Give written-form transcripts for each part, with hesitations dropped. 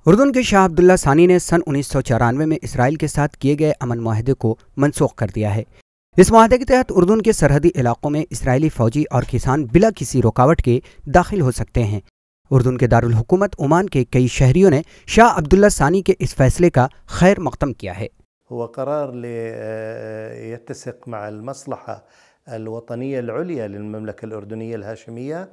उर्दून के शाह अब्दुल्ला सानी ने सन 1994 में इसराइल के साथ किए गए अमन माहदे को मनसूख कर दिया है। इस माहदे के तहत उर्दून के सरहदी इलाकों में इसराइली फौजी और किसान बिला किसी रुकावट के दाखिल हो सकते हैं। उर्दून के दारुल हुकूमत ओमान के कई शहरियों ने शाह अब्दुल्ला सानी के इस फैसले का खैर मक़दम किया है। هو قرار يتسق مع المصلحة الوطنية العليا للمملكة الأردنية الهاشمية،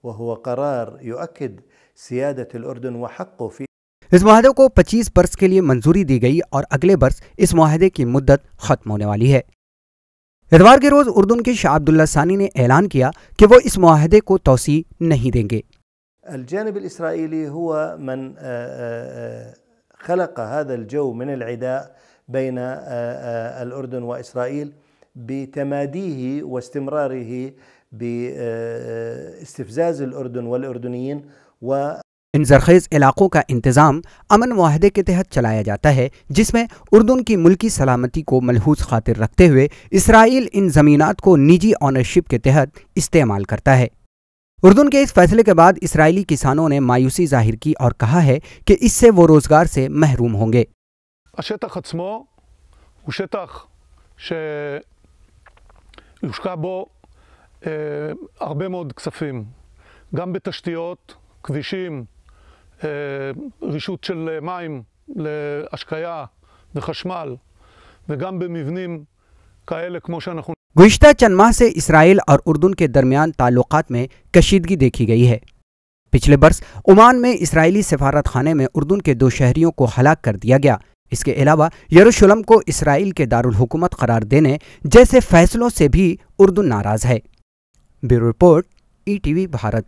وهو قرار يؤكد سيادة الأردن وحقه في इस माहदे को 25 बरस के लिए मंजूरी दी गई और अगले बरस इस माहदे की मुद्दत खत्म होने वाली है। इतवार के रोज उर्दून के शाह अब्दुल्ला सानी ने ऐलान किया कि वो इस माहदे को तौसी नहीं देंगे। الجانب الإسرائيلي هو من خلق هذا الجو من العداء بين الأردن وإسرائيل بتماديه واستمراره باستفزاز الأردن والأردنيين و इन जरखेज इलाकों का इंतजाम अमन माहदे के तहत चलाया जाता है, जिसमें उर्दून की मुल्की सलामती को मलहूज खातिर रखते हुए इसराइल इन ज़मीनात को निजी ऑनरशिप के तहत इस्तेमाल करता है। उर्दून के इस फैसले के बाद इसराइली किसानों ने मायूसी जाहिर की और कहा है कि इससे वो रोजगार से महरूम होंगे। השטח עצמו הוא שטח שיושקע בו הרבה מאוד כספים, גם בתשתיות, כבישים, רישות של מים להשקיה וחשמל, וגם במבנים כאלה כמו שאנחנו गुज़िश्ता चंद माह से इसराइल और उर्दून के दरमियान ताल्लुकात में कशीदगी देखी गई है। पिछले बरस ओमान में इसराइली सफारत खाने में उर्दून के 2 शहरियों को हलाक कर दिया गया। इसके अलावा यरूशलेम को इसराइल के दारुल हुकूमत करार देने जैसे फैसलों से भी उर्दून नाराज है। Bureau report, ETV Bharat.